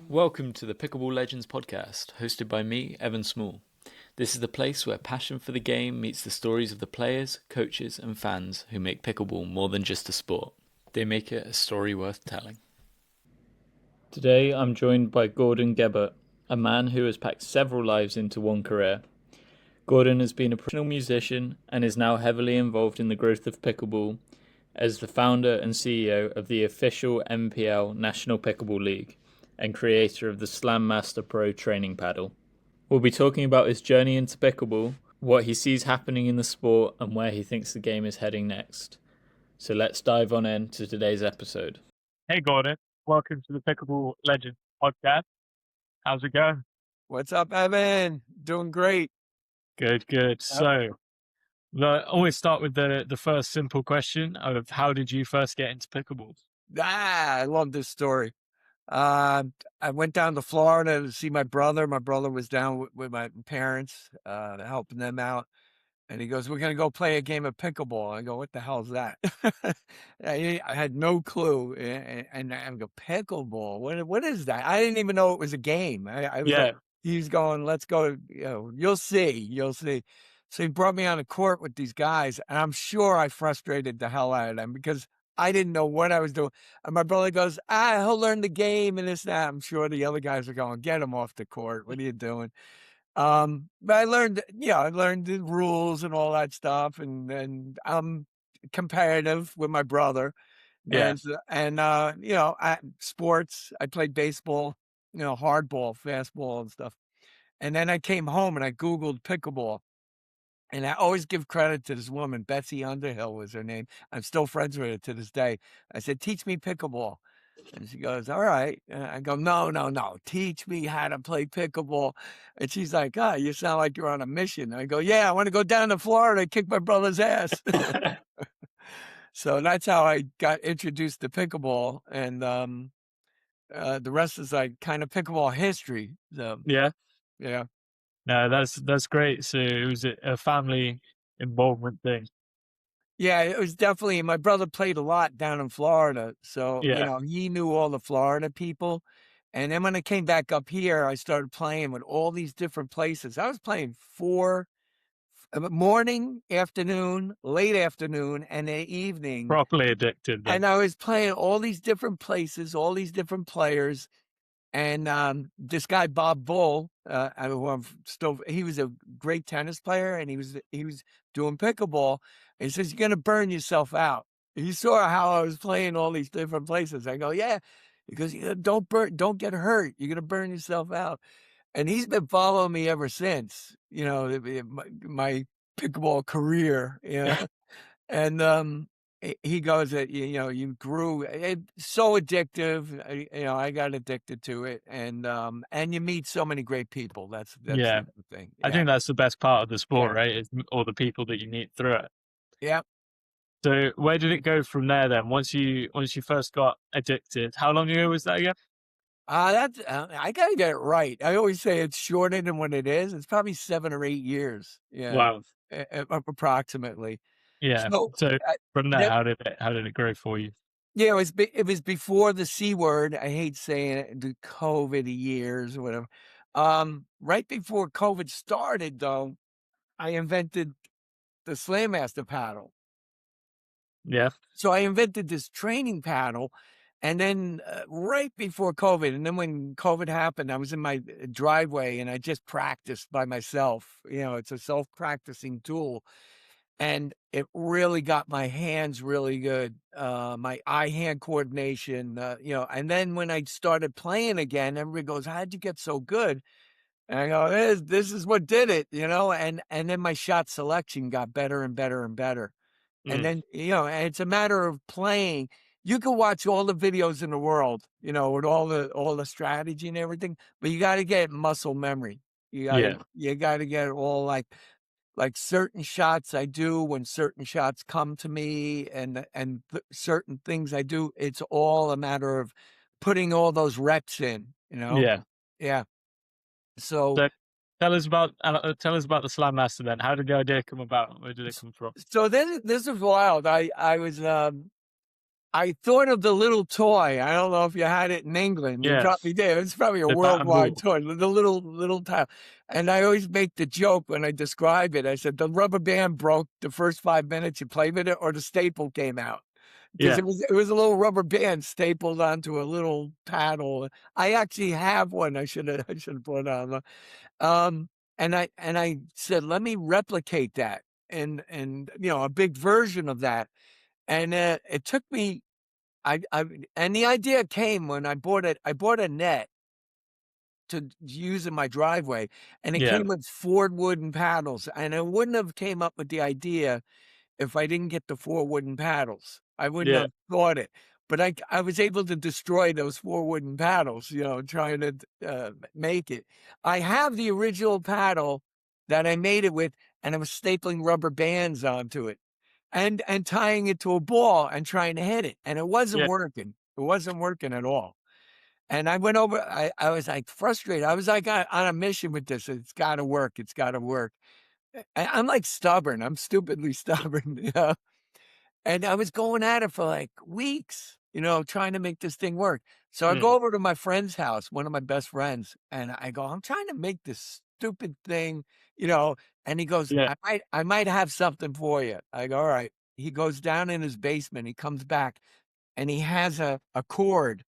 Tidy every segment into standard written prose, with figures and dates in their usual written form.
Welcome to the Pickleball Legends podcast, hosted by me, Evan Small. This is the place where passion for the game meets the stories of the players, coaches, and fans who make pickleball more than just a sport. They make it a story worth telling. Today, I'm joined by Gordon Gebert, a man who has packed several lives into one career. Gordon has been a professional musician and is now heavily involved in the growth of pickleball as the founder and CEO of the official NPL National Pickleball League and creator of the Slam Master Pro training paddle. We'll be talking about his journey into pickleball, what he sees happening in the sport, and where he thinks the game is heading next. So let's dive on into today's episode. Hey Gordon, welcome to the Pickleball Legends podcast. How's it going? What's up, Evan? Doing great. Good. So, I always start with the first simple question of how did you first get into pickleball? I love this story. I went down to Florida to see my brother. My brother was down with my parents, helping them out. And he goes, "We're going to go play a game of pickleball." I go, "What the hell is that?" I had no clue. And I go, "Pickleball? What is that?" I didn't even know it was a game. I was like, he's going, "Let's go. You'll see. So he brought me on a court with these guys. And I'm sure I frustrated the hell out of them because I didn't know what I was doing. And my brother goes, he'll learn the game and this, and that. I'm sure the other guys are going, "Get him off the court. What are you doing?" But I learned the rules and all that stuff. And I'm competitive with my brother. Yeah. Sports, I played baseball, hardball, fastball and stuff. And then I came home and I Googled pickleball. And I always give credit to this woman, Betsy Underhill was her name. I'm still friends with her to this day. I said, "Teach me pickleball." And she goes, "All right." And I go, No. Teach me how to play pickleball. And she's like, "You sound like you're on a mission." I go, "Yeah, I want to go down to Florida and kick my brother's ass." So that's how I got introduced to pickleball. And the rest is like kind of pickleball history. So, Yeah. yeah. No, that's great. So it was a family involvement thing. Yeah, it was definitely. My brother played a lot down in Florida, so Yeah. he knew all the Florida people. And then when I came back up here, I started playing with all these different places. I was playing morning, afternoon, late afternoon, and the evening. Properly addicted then. And I was playing all these different places, all these different players. And this guy Bob Bull, who I'm still, he was a great tennis player, and he was doing pickleball. And he says, "You're gonna burn yourself out." He saw how I was playing all these different places. I go, "Yeah," because don't get hurt. You're gonna burn yourself out. And he's been following me ever since. My pickleball career. And he goes, "You grew. It's so addictive." I got addicted to it, and you meet so many great people. That's Yeah. the thing. I think that's the best part of the sport, Yeah. right? Is all the people that you meet through it. Yeah. So where did it go from there then? Once you first got addicted, how long ago was that again? That's I gotta get it right. I always say it's shorter than what it is. It's probably 7 or 8 years. Yeah, Wow. approximately. Yeah. So So from there, that, how did it grow for you? yeah, it was before the C word. I hate saying it. The COVID years or whatever. Right before COVID started, though, I invented the Slam Master paddle. Yeah. So I invented this training paddle. And then right before COVID, and then when COVID happened, I was in my driveway and I just practiced by myself. It's a self-practicing tool. And it really got my hands really good, my eye-hand coordination, And then when I started playing again, everybody goes, "How'd you get so good?" And I go, this is what did it, And then my shot selection got better and better and better. And then, and it's a matter of playing. You can watch all the videos in the world, with all the strategy and everything, but you got to get muscle memory. You got to get it all like certain shots I do when certain shots come to me and certain things I do. It's all a matter of putting all those reps in, Yeah. Yeah. So tell us about the Slam Master then. How did the idea come about? Where did it come from? So this is wild. I was I thought of the little toy. I don't know if you had it in England. You Yes. probably did. It's probably a The bat and worldwide ball. toy, the little tile. And I always make the joke when I describe it. I said, the rubber band broke the first 5 minutes you played with it, or the staple came out. Because Yeah. it was a little rubber band stapled onto a little paddle. I actually have one. I should have put on. And I said, let me replicate that, and a big version of that. And it took me. And the idea came when I bought it. I bought a net to use in my driveway, and it Yeah. came with 4 wooden paddles. And I wouldn't have came up with the idea if I didn't get the 4 wooden paddles. I wouldn't Yeah. have thought it. But I was able to destroy those 4 wooden paddles, trying to make it. I have the original paddle that I made it with, and I was stapling rubber bands onto it and tying it to a ball and trying to hit it. And it wasn't Yeah. working. It wasn't working at all. And I went over, I was like frustrated. I was like on a mission with this. It's got to work. It's got to work. I'm like stubborn. I'm stupidly stubborn, And I was going at it for like weeks, trying to make this thing work. So I go over to my friend's house, one of my best friends, and I go, I'm trying to make this stupid thing, and he goes, Yeah. I might have something for you. I go, all right. He goes down in his basement. He comes back, and he has a cord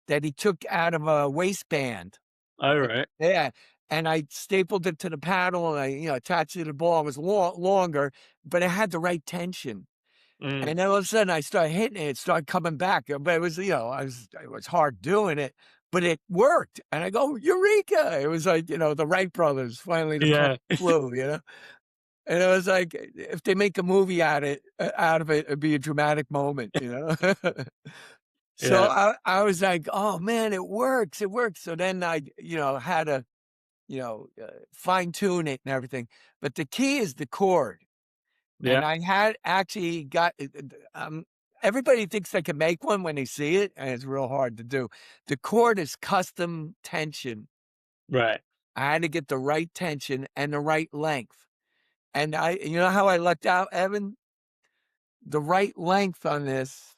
that he took out of a waistband. All right. Yeah. And I stapled it to the paddle, and I, attached it to the ball. It was longer, but it had the right tension. And then all of a sudden I started hitting it, started coming back. But it was, it was hard doing it, but it worked. And I go, Eureka! It was like, the Wright brothers, finally the plane flew, And it was like, if they make a movie out of it, it'd be a dramatic moment, So I was like, oh man, it works. It works. So then I, had to, fine tune it and everything. But the key is the cord. Yeah. And I had actually got, everybody thinks they can make one when they see it, and it's real hard to do. The cord is custom tension. Right. I had to get the right tension and the right length. And you know how I lucked out, Evan? The right length on this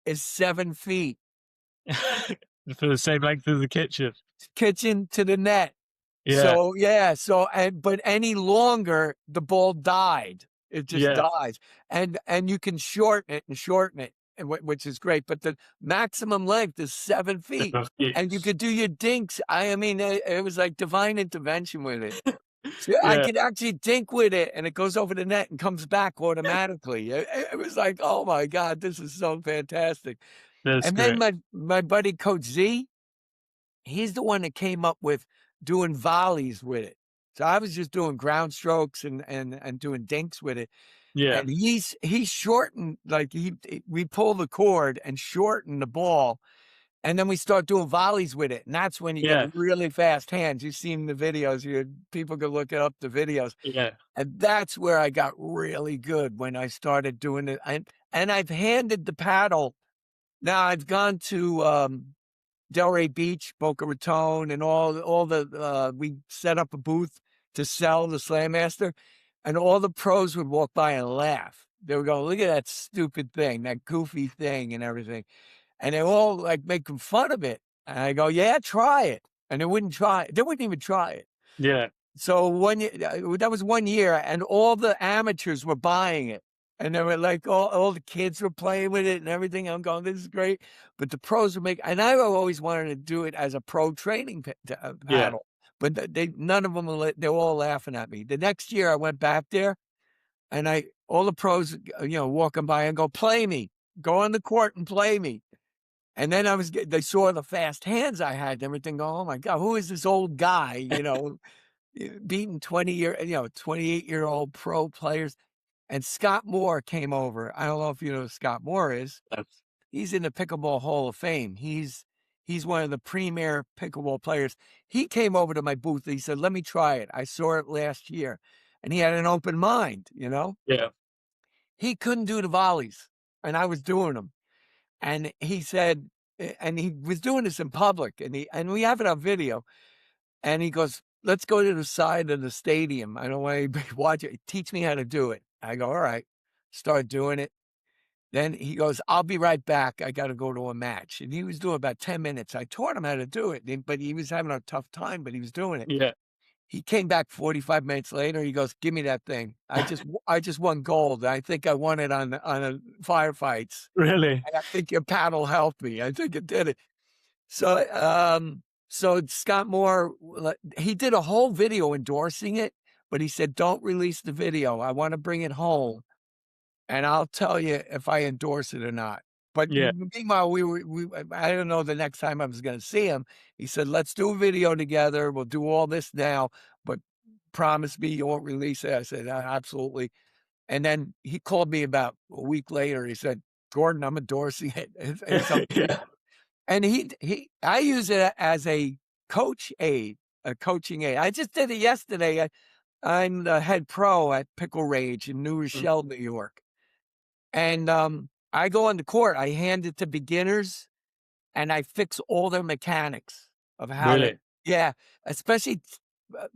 is 7 feet. For the same length as the kitchen. Kitchen to the net. Yeah. So but any longer, the ball died. It just dies. And you can shorten it, which is great. But the maximum length is 7 feet. And you could do your dinks. I mean, it was like divine intervention with it. So I could actually dink with it, and it goes over the net and comes back automatically. It was like, oh my God, this is so fantastic. That's Then great. my buddy Coach Z, he's the one that came up with doing volleys with it. So I was just doing ground strokes and doing dinks with it. Yeah. And he shortened, like we pull the cord and shorten the ball. And then we start doing volleys with it. And that's when you get really fast hands. You've seen the videos. People can look up the videos. Yeah. And that's where I got really good, when I started doing it. And I've handed the paddle. Now I've gone to Delray Beach, Boca Raton, and all the we set up a booth to sell the Slam Master, and all the pros would walk by and laugh. They would go, look at that stupid thing, that goofy thing and everything. And they all like making fun of it. And I go, yeah, try it. And they wouldn't try it. They wouldn't even try it. Yeah. So that was 1 year, and all the amateurs were buying it. And they were like, all the kids were playing with it and everything. I'm going, this is great. But the pros were making, and I always wanted to do it as a pro training paddle. But none of them, they were all laughing at me. The next year I went back there, and all the pros, walking by and go, play me. Go on the court and play me. And then they saw the fast hands I had and everything, go, oh my God, who is this old guy, beating 28-year-old pro players. And Scott Moore came over. I don't know if you know who Scott Moore is. He's in the Pickleball Hall of Fame. He's one of the premier pickleball players. He came over to my booth. He said, let me try it. I saw it last year. And he had an open mind, Yeah. He couldn't do the volleys, and I was doing them. And he said, and he was doing this in public, and we have it on video. And he goes, let's go to the side of the stadium. I don't want anybody to watch it. Teach me how to do it. I go, all right. Start doing it. Then he goes, I'll be right back. I got to go to a match. And he was doing about 10 minutes. I taught him how to do it, but he was having a tough time, but he was doing it. Yeah. He came back 45 minutes later. He goes, give me that thing. I just won gold. I think I won it on a firefights. Really? I think your paddle helped me. I think it did it. So Scott Moore, he did a whole video endorsing it, but he said, don't release the video. I want to bring it home, and I'll tell you if I endorse it or not. But Yeah. meanwhile, I don't know the next time I was going to see him. He said, let's do a video together. We'll do all this now, but promise me you won't release it. I said, absolutely. And then he called me about a week later. He said, Gordon, I'm endorsing it. Yeah. And I use it as a coaching aid. I just did it yesterday. I'm the head pro at Pickle Rage in New Rochelle, New York. And I go on the court, I hand it to beginners, and I fix all their mechanics of how Really? to, yeah, especially,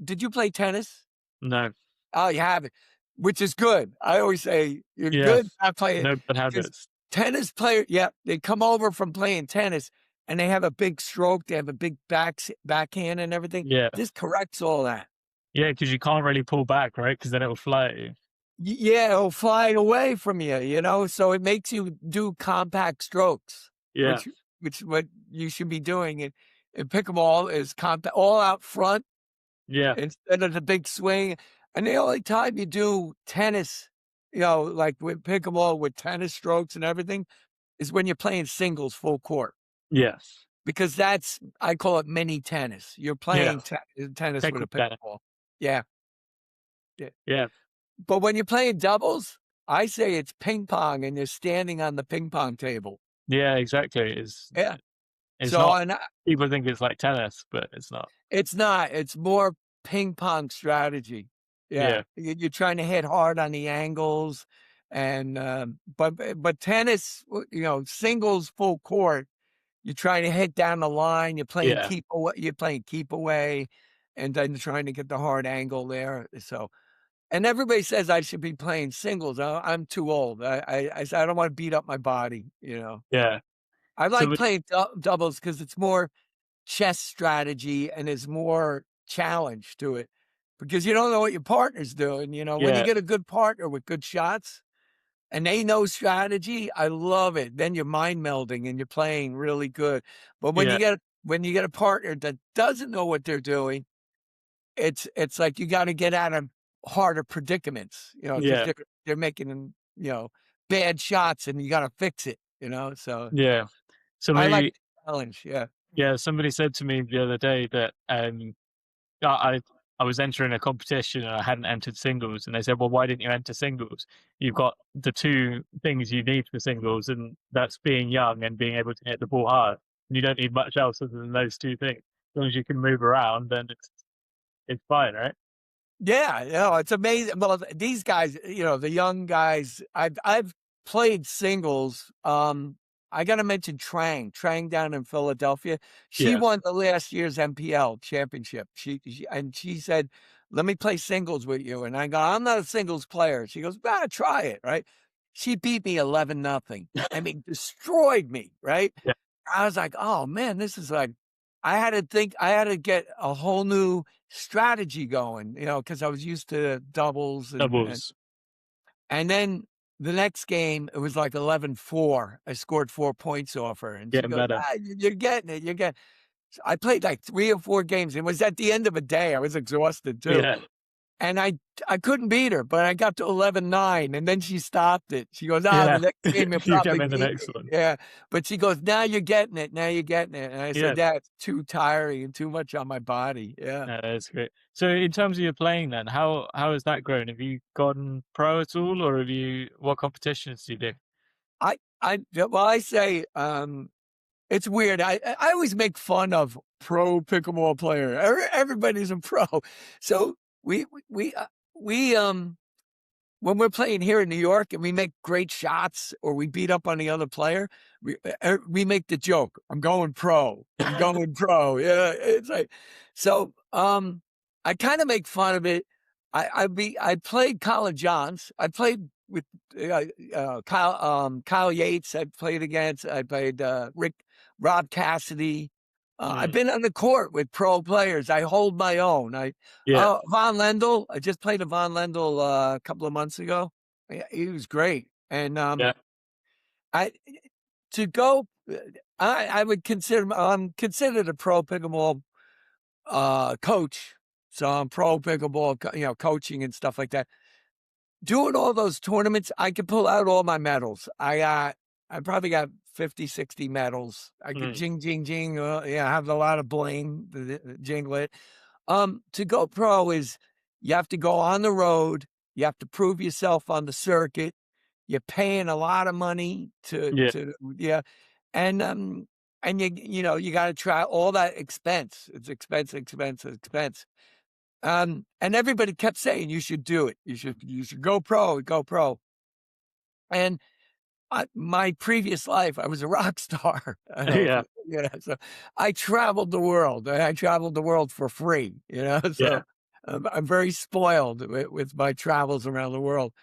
did you play tennis? No. Oh, you haven't, which is good. I always say, you're good at playing. No bad habits. Tennis player, yeah, they come over from playing tennis, and they have a big stroke, they have a big backhand and everything. Yeah. This corrects all that. Yeah, because you can't really pull back, right? Because then it will fly at you. Yeah, it'll fly away from you, so it makes you do compact strokes. Yeah. Which what you should be doing in pickleball is compact, all out front. Yeah. Instead of the big swing. And the only time you do tennis, like with pickleball with tennis strokes and everything, is when you're playing singles full court. Yes. Because I call it mini tennis. You're playing tennis with a pickleball. Yeah. Yeah. But when you're playing doubles, I say it's ping pong and you're standing on the ping pong table. Yeah, exactly. It's so not, people think it's like tennis, but it's not. It's not. It's more ping pong strategy. Yeah. You're trying to hit hard on the angles. And but tennis, singles full court, you're trying to hit down the line. You're playing keep away, and then trying to get the hard angle there. So. And everybody says I should be playing singles. I'm too old. I don't want to beat up my body, Yeah. I like playing doubles because it's more chess strategy and there's more challenge to it because you don't know what your partner's doing. When you get a good partner with good shots and they know strategy, I love it. Then you're mind melding and you're playing really good. But when you get a partner that doesn't know what they're doing, it's like you got to get out of harder predicaments, because they're making, bad shots and you got to fix it, so. Yeah. I like the challenge. Yeah. Yeah. Somebody said to me the other day that I was entering a competition and I hadn't entered singles, and they said, well, why didn't you enter singles? You've got the two things you need for singles, and that's being young and being able to hit the ball hard. And you don't need much else other than those two things. As long as you can move around, then it's fine, right? Yeah, it's amazing. Well, these guys, the young guys, I've played singles. I got to mention Trang down in Philadelphia. She won the last year's MPL championship. She said, let me play singles with you. And I go, I'm not a singles player. She goes, try it. Right. She beat me 11-0. I mean, destroyed me. Right. Yeah. I was like, oh man, this is like, I had to get a whole new strategy going, because I was used to doubles. And then the next game, it was like 11-4. I scored 4 points off her. And she goes, you're getting it. So I played like 3 or 4 games. It was at the end of a day. I was exhausted too. Yeah. And I couldn't beat her, but I got to 11-9, and then she stopped it. She goes, the next game you'll probably get the next one. Yeah, but she goes, now you're getting it. And I said, that's too tiring and too much on my body. Yeah. That's great. So in terms of your playing then, how has that grown? Have you gone pro at all, or what competitions do you do? I say, it's weird. I always make fun of pro pickleball player. Everybody's a pro. So we when we're playing here in New York and we make great shots or we beat up on the other player, we make the joke, I'm going pro. Yeah. It's like, so, I kind of make fun of it. I played college Johns. I played, with Kyle Yates. I played against. I played Rob Cassidy. I've been on the court with pro players. I hold my own. Yeah. Von Lendl. I just played a Von Lendl a couple of months ago. Yeah, he was great. And Yeah. I to go. I would consider. I'm considered a pro pickleball coach. So I'm pro pickleball, coaching and stuff like that. Doing all those tournaments, I could pull out all my medals. I probably got 50, 60 medals. I could jing, jing, jing. I have a lot of bling, jingle it. To go pro is you have to go on the road. You have to prove yourself on the circuit. You're paying a lot of money Yeah. and you got to try all that expense. It's expense, expense, expense. And everybody kept saying you should do it. You should go pro, go pro. And my previous life, I was a rock star. I don't know Yeah. so I traveled the world. And I traveled the world for free. So Yeah. I'm very spoiled with my travels around the world.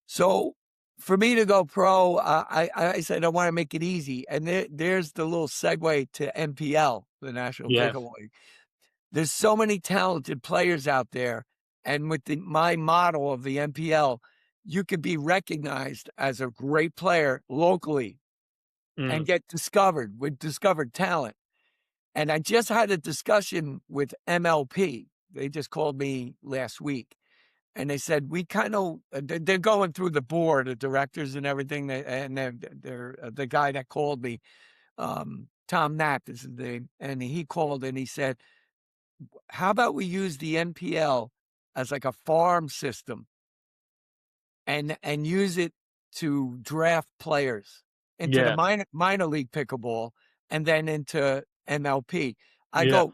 So for me to go pro, I said I want to make it easy, and there's the little segue to NPL, the National Yeah. Pickleball League. There's so many talented players out there. And with my model of the NPL, you could be recognized as a great player locally and get discovered with discovered talent. And I just had a discussion with MLP. They just called me last week. And they said, we kind of, they're going through the board of directors and everything. And they're the guy that called me, Tom Knapp is his name. And he called and he said, how about we use the NPL as like a farm system and use it to draft players into the Yeah. minor league pickleball and then into MLP. Yeah.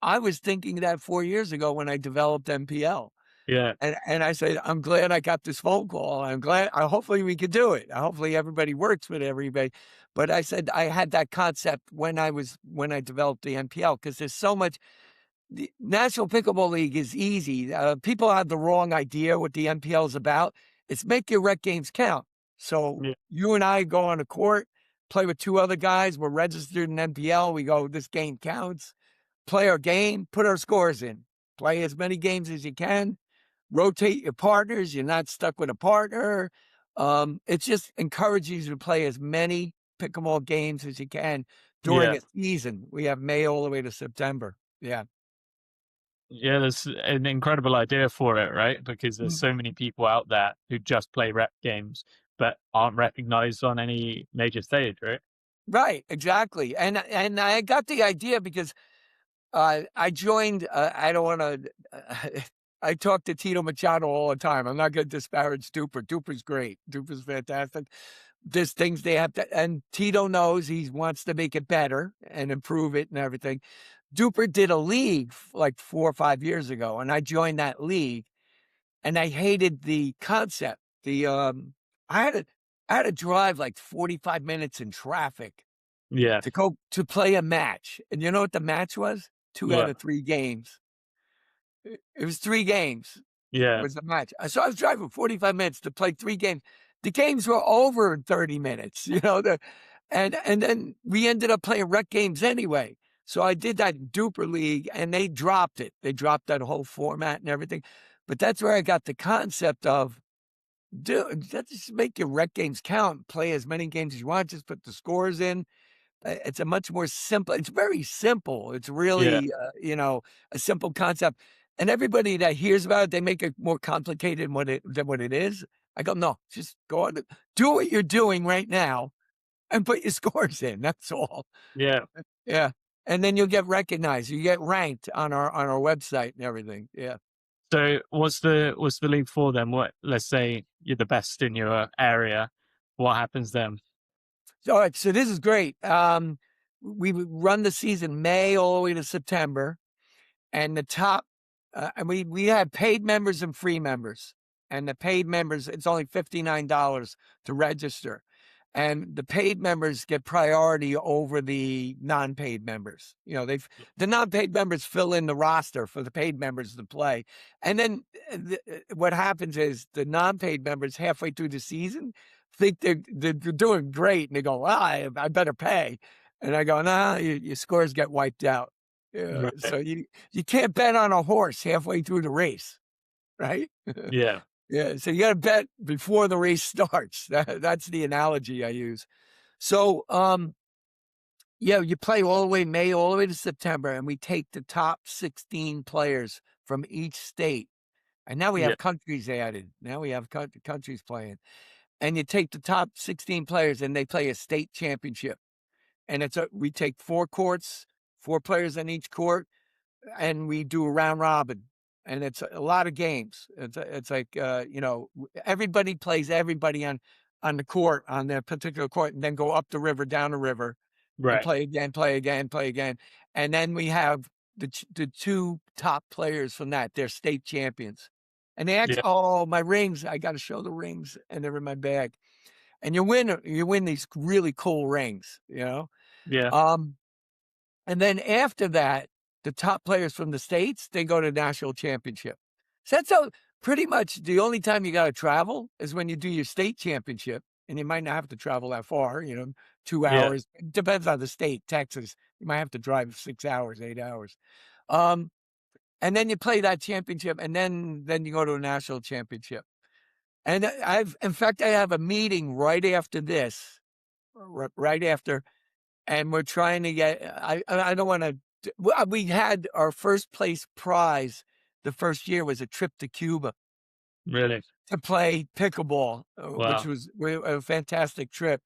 I was thinking that 4 years ago when I developed NPL. Yeah. And I said, I'm glad I got this phone call. I'm glad, hopefully we could do it. Hopefully everybody works with everybody. But I said, I had that concept when I developed the NPL, because there's so much. The National Pickleball League is easy. People have the wrong idea what the NPL is about. It's make your rec games count. So you and I go on a court, play with two other guys. We're registered in NPL. We go, this game counts. Play our game, put our scores in. Play as many games as you can. Rotate your partners. You're not stuck with a partner. It just encourages you to play as many pickleball games as you can during a season. We have May all the way to September. Yeah. Yeah, there's an incredible idea for it, right? Because there's so many people out there who just play rep games but aren't recognized on any major stage, right? Right, exactly. And I got the idea because I joined. I don't want to. I talk to Tito Machado all the time. I'm not going to disparage Duper. Duper's great. Duper's fantastic. There's things they have to, and Tito knows he wants to make it better and improve it and everything. Duper did a league like 4 or 5 years ago, and I joined that league, and I hated the concept. I had to drive like 45 minutes in traffic Yeah. to go to play a match. And you know what the match was? 2 out of 3 games. It was 3 games. Yeah. Was the match. So I was driving 45 minutes to play 3 games. The games were over in 30 minutes, and then we ended up playing rec games anyway. So I did that Duper League, and they dropped it. They dropped that whole format and everything. But that's where I got the concept of, just make your rec games count. Play as many games as you want. Just put the scores in. It's a much more simple. It's very simple. It's really, a simple concept. And everybody that hears about it, they make it more complicated than what it is. I go, no, just go on, do what you're doing right now, and put your scores in. That's all. Yeah. Yeah, and then you'll get recognized. You get ranked on our website and everything. Yeah. So what's the league for then? What, let's say you're the best in your area, what happens then? All right, so this is great. We run the season May all the way to September, and the top, and we have paid members and free members. And the paid members, it's only $59 to register. and the paid members get priority over the non-paid members. The non-paid members fill in the roster for the paid members to play. And then what happens is the non-paid members halfway through the season think they're doing great, and they go, well, I better pay. And I go, nah, your scores get wiped out. Right. So you can't bet on a horse halfway through the race, right? Yeah. Yeah, so you got to bet before the race starts. That's the analogy I use. So, you play all the way May, all the way to September, and we take the top 16 players from each state. And now we have countries added. Now we have countries playing. And you take the top 16 players, and they play a state championship. And we take 4 courts, 4 players on each court, and we do a round robin. And it's a lot of games. It's like, everybody plays everybody on the court, on their particular court, and then go up the river, down the river, and play again, play again, play again. And then we have the 2 top players from that. They're state champions. And they ask, oh, my rings, I got to show the rings, and they're in my bag. And you win these really cool rings, Yeah. And then after that, the top players from the states, they go to national championship. So that's pretty much the only time you got to travel is when you do your state championship. And you might not have to travel that far, 2 hours. It depends on the state. Texas, you might have to drive 6 hours, 8 hours. And then you play that championship, and then you go to a national championship. And I have a meeting right after this, right after, and we're trying to get, I don't want to, we had our first place prize the first year was a trip to Cuba. Really? To play pickleball, Wow. which was a fantastic trip.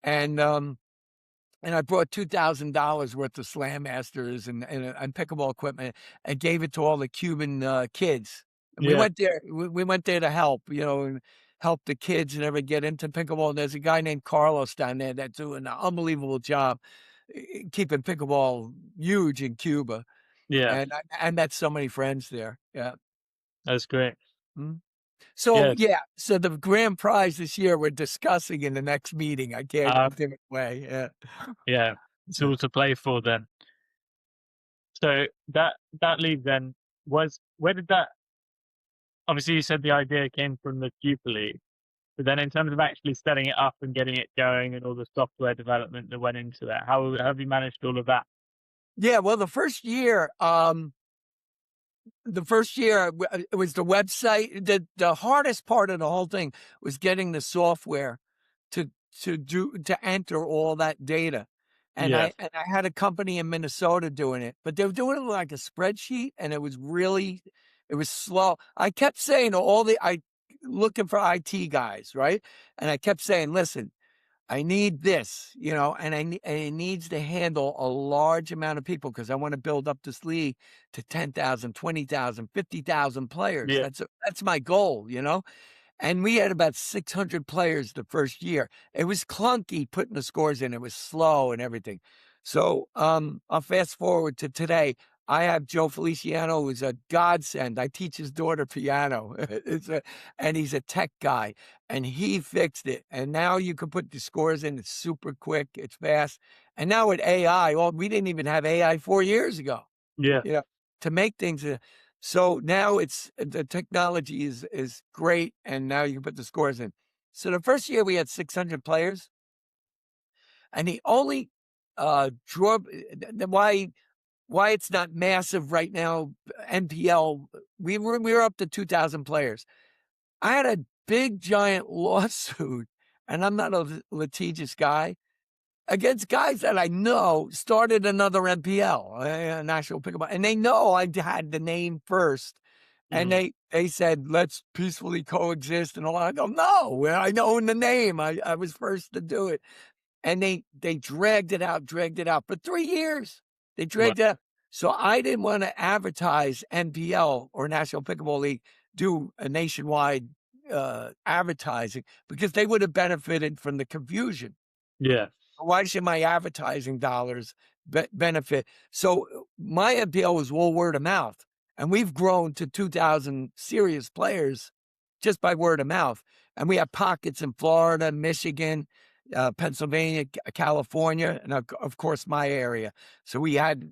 And I brought $2,000 worth of Slam Masters and pickleball equipment and gave it to all the Cuban kids. And we went there. We went there to help, and help the kids and everybody get into pickleball. And there's a guy named Carlos down there that's doing an unbelievable job keeping pickleball huge in Cuba. Yeah. And I met so many friends there. Yeah. That's great. Mm-hmm. So, so the grand prize this year we're discussing in the next meeting. I can't give it away. Yeah. Yeah. It's all to play for then. So that league then where did that, obviously you said the idea came from the Super League, but then in terms of actually setting it up and getting it going and all the software development that went into that, how have you managed all of that? Yeah, well, the first year, it was the website. The hardest part of the whole thing was getting the software to enter all that data. And I had a company in Minnesota doing it, but they were doing it like a spreadsheet, and it was slow. I kept saying looking for IT guys, right? And I kept saying, listen, I need this, and it needs to handle a large amount of people because I want to build up this league to 10,000, 20,000, 50,000 players. Yeah. That's my goal, And we had about 600 players the first year. It was clunky putting the scores in. It was slow and everything. So I'll fast forward to today. I have Joe Feliciano, who's a godsend. I teach his daughter piano, and he's a tech guy, and he fixed it. And now you can put the scores in. It's super quick. It's fast. And now with AI, we didn't even have AI 4 years ago. Yeah. To make things. So now the technology is great, and now you can put the scores in. So the first year we had 600 players, and the only why it's not massive right now, NPL, we were up to 2,000 players. I had a big, giant lawsuit, and I'm not a litigious guy, against guys that I know started another NPL, National Pickleball, and they know I had the name first. And they said, let's peacefully coexist and all. I go, no, I know the name. I was first to do it. And they dragged it out for 3 years. They dragged it out. So I didn't want to advertise NPL or National Pickleball League, do a nationwide advertising, because they would have benefited from the confusion. Yeah. Why should my advertising dollars benefit? So my NPL was all word of mouth. And we've grown to 2,000 serious players just by word of mouth. And we have pockets in Florida, Michigan, Pennsylvania, California, and of course my area. So we had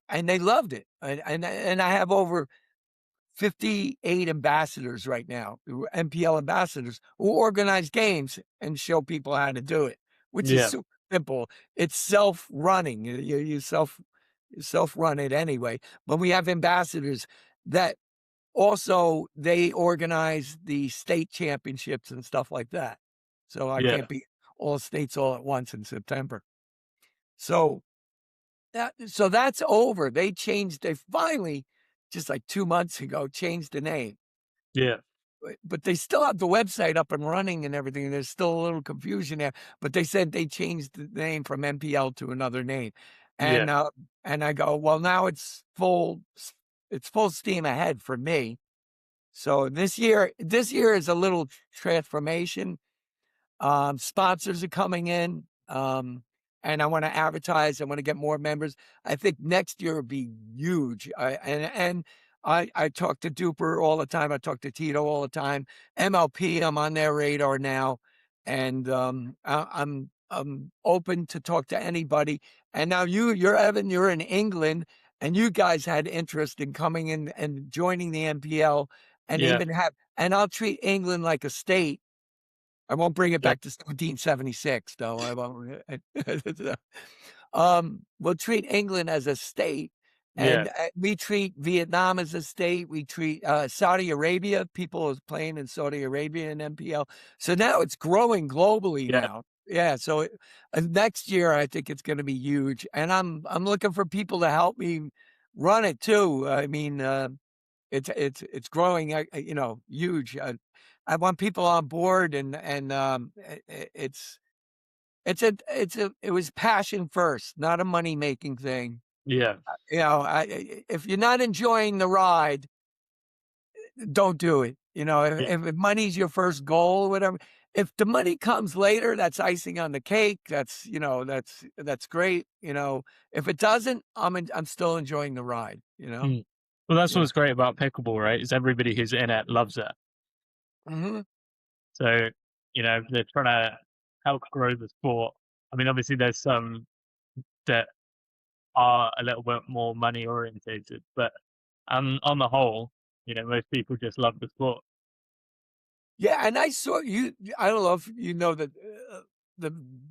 and they loved it. And I have over 58 ambassadors right now, MPL ambassadors, who organize games and show people how to do it, which is Yeah. super simple. It's self-running. You self-run it anyway. But we have ambassadors that also they organize the state championships and stuff like that. So I Yeah. can't be all states all at once in September. So that's over. They finally, just like 2 months ago, changed the name. Yeah. But they still have the website up and running and everything. There's still a little confusion there. But they said they changed the name from MPL to another name. And Yeah. and I go, well, now it's full steam ahead for me. So this year is a little transformation. Sponsors are coming in, and I want to advertise. I want to get more members. I think next year will be huge. I talk to Duper all the time. I talk to Tito all the time. MLP, I'm on their radar now, and I'm open to talk to anybody. And now you're Evan. You're in England, and you guys had interest in coming in and joining the MPL, and Yeah. even and I'll treat England like a state. I won't bring it Yeah. back to 1776, though. I won't. We'll treat England as a state, and Yeah. we treat Vietnam as a state. We treat Saudi Arabia. People are playing in Saudi Arabia in MPL. So now it's growing globally Yeah. now. Yeah. So next year, I think it's going to be huge, and I'm looking for people to help me run it too. I mean, it's growing, huge. I want people on board, and it was passion first, not a money making thing. Yeah. If you're not enjoying the ride, don't do it. If money's your first goal, whatever. If the money comes later, that's icing on the cake. That's great. If it doesn't, I'm still enjoying the ride. Mm. Well, that's Yeah. what's great about pickleball, right? Is everybody who's in it loves it. Mm-hmm. So, they're trying to help grow the sport. I mean, obviously, there's some that are a little bit more money orientated, but on the whole, most people just love the sport. Yeah, and I saw you. I don't know if you know the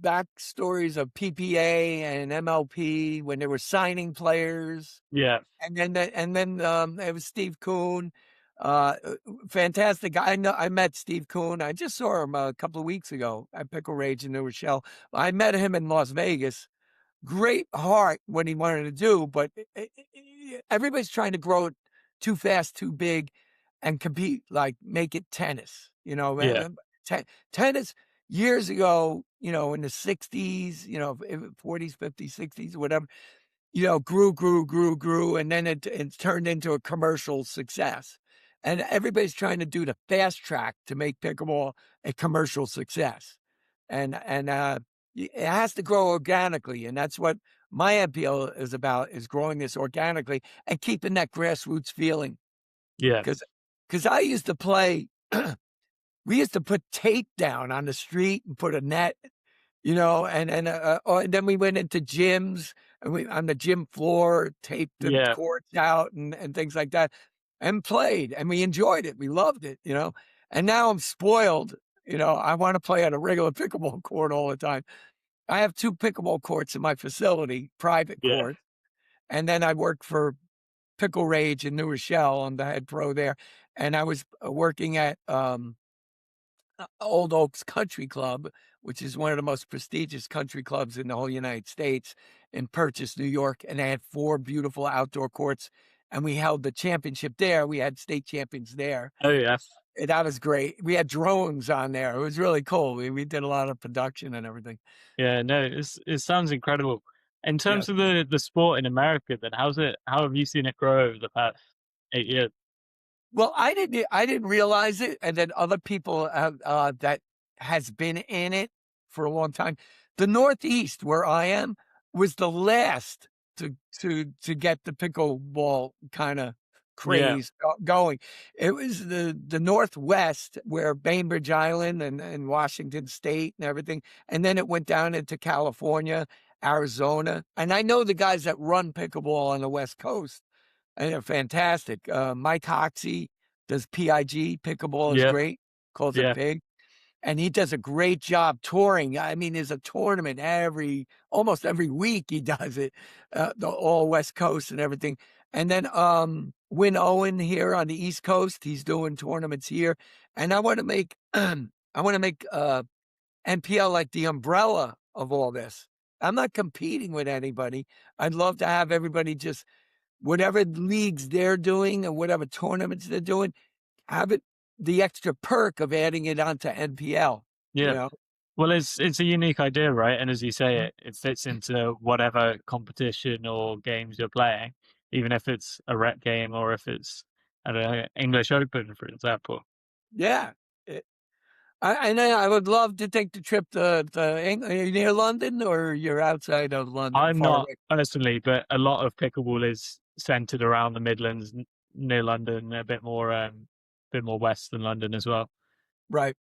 backstories of PPA and MLP when they were signing players, Yeah. and then it was Steve Kuhn, fantastic guy. I met Steve Kuhn. I just saw him a couple of weeks ago at Pickle Rage in New Rochelle. I met him in Las Vegas. Great heart, what he wanted to do, but everybody's trying to grow it too fast, too big, and compete, like make it tennis. Yeah. Tennis years ago, in the 60s, 40s, 50s, 60s, whatever, grew, and then it turned into a commercial success. And everybody's trying to do the fast track to make pickleball a commercial success. And it has to grow organically, and that's what my MPL is about: is growing this organically and keeping that grassroots feeling. Yeah. Because I used to play. We used to put tape down on the street and put a net, and then we went into gyms, and we on the gym floor taped the Yeah. courts out and things like that, and played, and we enjoyed it. We loved it, And now I'm spoiled. I want to play on a regular pickleball court all the time. I have 2 pickleball courts in my facility, private Yeah. courts, and then I work for Pickle Rage in New Rochelle. I'm the head pro there, and I was working at Old Oaks Country Club, which is one of the most prestigious country clubs in the whole United States, in Purchase, New York, and they had 4 beautiful outdoor courts, and we held the championship there. We had state champions there. Oh, yeah. And that was great. We had drones on there. It was really cool. We did a lot of production and everything. Yeah. No, it sounds incredible. In Yeah. terms of the sport in America, then how have you seen it grow over the past 8 years? Well, I didn't realize it, and then other people have, that has been in it for a long time. The Northeast, where I am, was the last to get the pickleball kind of craze going. It was the Northwest, where Bainbridge Island and Washington State and everything. And then it went down into California, Arizona. And I know the guys that run pickleball on the West Coast, and they're fantastic. Mike Hoxie does PIG, pickleball is great, calls it Pig. And he does a great job touring. I mean, there's a tournament almost every week he does it, the all West Coast and everything. And then Win Owen here on the East Coast, he's doing tournaments here. And I want to make NPL like the umbrella of all this. I'm not competing with anybody. I'd love to have everybody just, whatever leagues they're doing and whatever tournaments they're doing, have it the extra perk of adding it onto NPL. Yeah. You know? Well, it's a unique idea, right? And as you say, it fits into whatever competition or games you're playing, even if it's a rec game or if it's an English Open, for example. Yeah. I would love to take the trip to England. Are you near London or you're outside of London? I'm not personally, but a lot of pickleball is centered around the Midlands, near London, a bit more west than London as well. Right.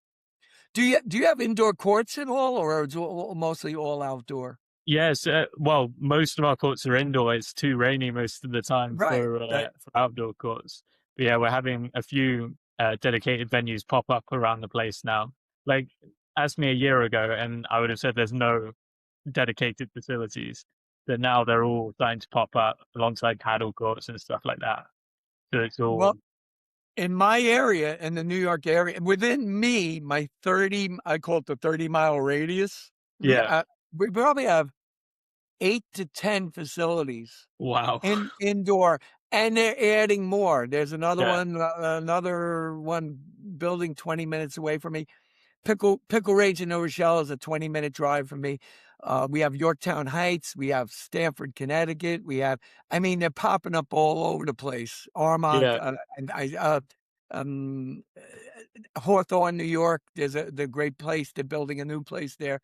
Do you have indoor courts at all, or is it mostly all outdoor? Yes. Well, most of our courts are indoor. It's too rainy most of the time for outdoor courts. But yeah, we're having a few dedicated venues pop up around the place now. Like, ask me a year ago, and I would have said there's no dedicated facilities. But now they're all starting to pop up alongside paddle courts and stuff like that. So it's all. Well, in my area, in the New York area, within me, I call it the 30-mile radius. Yeah. We probably have 8 to 10 facilities. Wow. Indoor, and they're adding more. There's another one building 20 minutes away from me. Pickle Range in New Rochelle is a 20-minute drive from me. We have Yorktown Heights. We have Stamford, Connecticut. They're popping up all over the place. Armonk, Hawthorne, New York. There's the great place. They're building a new place there.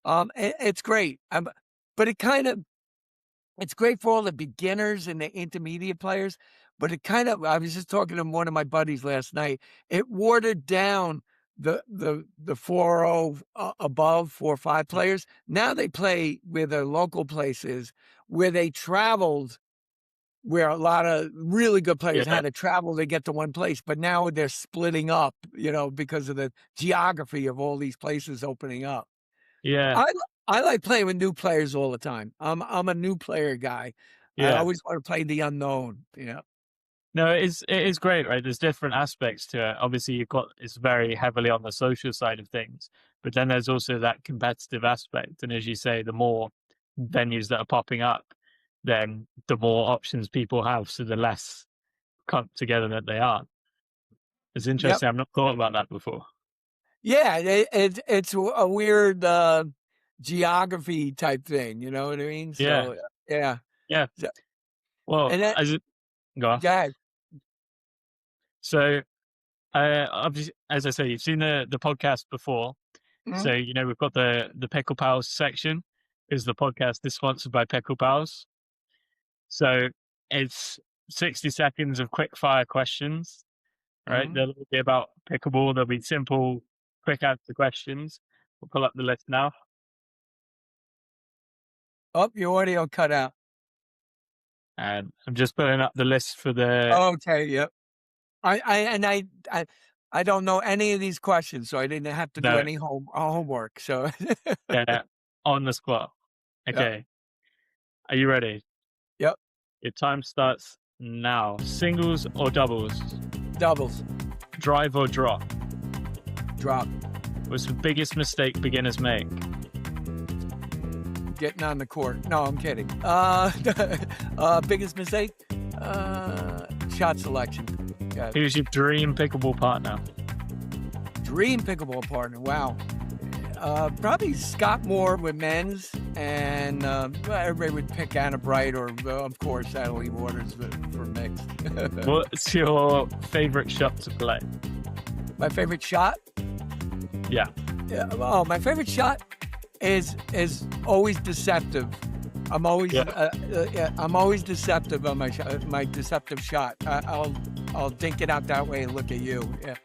It's great. But it's great for all the beginners and the intermediate players. But I was just talking to one of my buddies last night. It watered down the 4-0 above 4-5 players. Now they play where their local places, where they traveled, where a lot of really good players had to travel to get to one place. But now they're splitting up, because of the geography of all these places opening up. Yeah. I like playing with new players all the time. I'm a new player guy. I always want to play the unknown. No, it is great, right? There's different aspects to it. Obviously, it's very heavily on the social side of things, but then there's also that competitive aspect. And as you say, the more venues that are popping up, then the more options people have. So the less clumped together that they are. It's interesting. I've not thought about that before. Yeah, it's a weird geography type thing. You know what I mean? So, yeah. Well, go on. Yeah. So, obviously, as I say, you've seen the podcast before. Mm-hmm. So, we've got the Pickle Pals section. Is the podcast is sponsored by Pickle Pals. So it's 60 seconds of quick fire questions, right? Mm-hmm. They'll be about pickleball. They'll be simple, quick answer questions. We'll pull up the list now. Oh, your audio cut out. And I'm just putting up the list for the. Okay. Yep. I don't know any of these questions, so I didn't have to do any homework. So. Yeah, on the spot. Okay. Yep. Are you ready? Yep. Your time starts now. Singles or doubles? Doubles. Drive or drop? Drop. What's the biggest mistake beginners make? Getting on the court. No, I'm kidding. Biggest mistake? Shot selection. Who's your dream pickleball partner? Dream pickleball partner? Wow. Probably Scott Moore with men's, and everybody would pick Anna Bright or, of course, Natalie Waters for mixed. What's your favorite shot to play? My favorite shot? Yeah. Oh, my favorite shot is always deceptive. I'm always Yeah. I'm always deceptive on my deceptive shot. I'll dink it out that way and look at you. Yeah.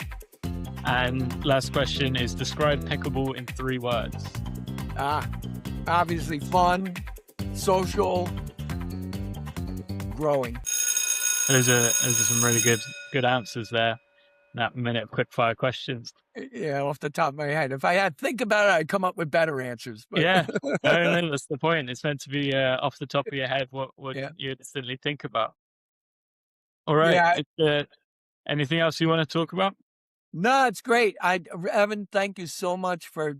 And last question is describe pickleball in 3 words. Obviously fun, social, growing. Those are some really good answers there. That minute of quick fire questions. Yeah, off the top of my head. If I had to think about it, I'd come up with better answers. But Yeah, no, that's the point. It's meant to be off the top of your head what yeah. you instantly think about. All right. Yeah. Anything else you want to talk about? No, it's great. Evan, thank you so much for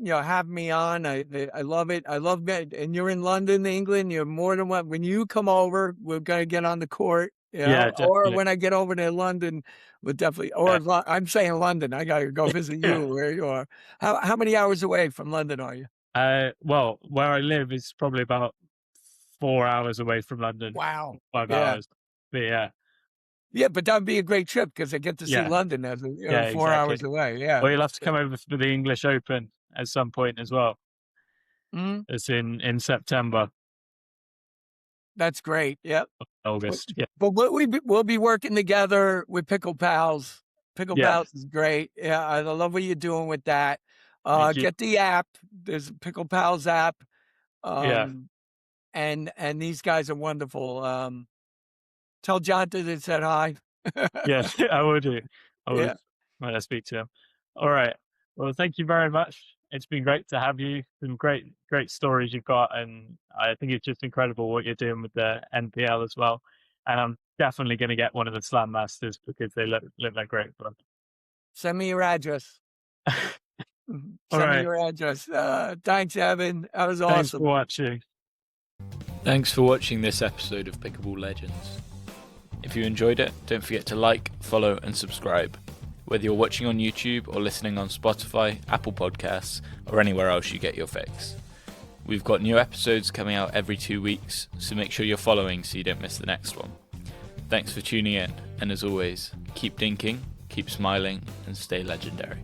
having me on. I love it. I love it. And you're in London, England. You're more than one. When you come over, we're gonna get on the court. Yeah, Or definitely. when I get over to London, we'll definitely. Or I'm saying London. I gotta go visit you where you are. How many hours away from London are you? Well, where I live is probably about 4 hours away from London. Wow. 5 Yeah. hours. But yeah. Yeah, but that'd be a great trip because I get to see Yeah. London as 4 exactly. hours away. Yeah. Well, you'll have to come over for the English Open at some point as well. Mhm. It's in September, That's great. Yep. August. Yeah. But we'll be working together with Pickle Pals. Pickle Yeah. Pals is great. Yeah, I love what you're doing with that. Thank you. Get the app. There's a Pickle Pals app. Yeah. And these guys are wonderful. Tell Jonathan that said hi. Yeah, I will do. I will Yeah. when I speak to him. All right. Well, thank you very much. It's been great to have you. Some great stories you've got, and I think it's just incredible what you're doing with the NPL as well. And I'm definitely going to get one of the Slam Masters because they look like great fun. Send me your address. All Send me right. your address. Thanks, Evan. That was Thanks awesome. for watching. Thanks for watching this episode of Pickleball Legends. If you enjoyed it, don't forget to like, follow and subscribe, whether you're watching on YouTube or listening on Spotify, Apple Podcasts or anywhere else you get your fix. We've got new episodes coming out every 2 weeks, so make sure you're following so you don't miss the next one. Thanks for tuning in, and as always, keep dinking, keep smiling and stay legendary.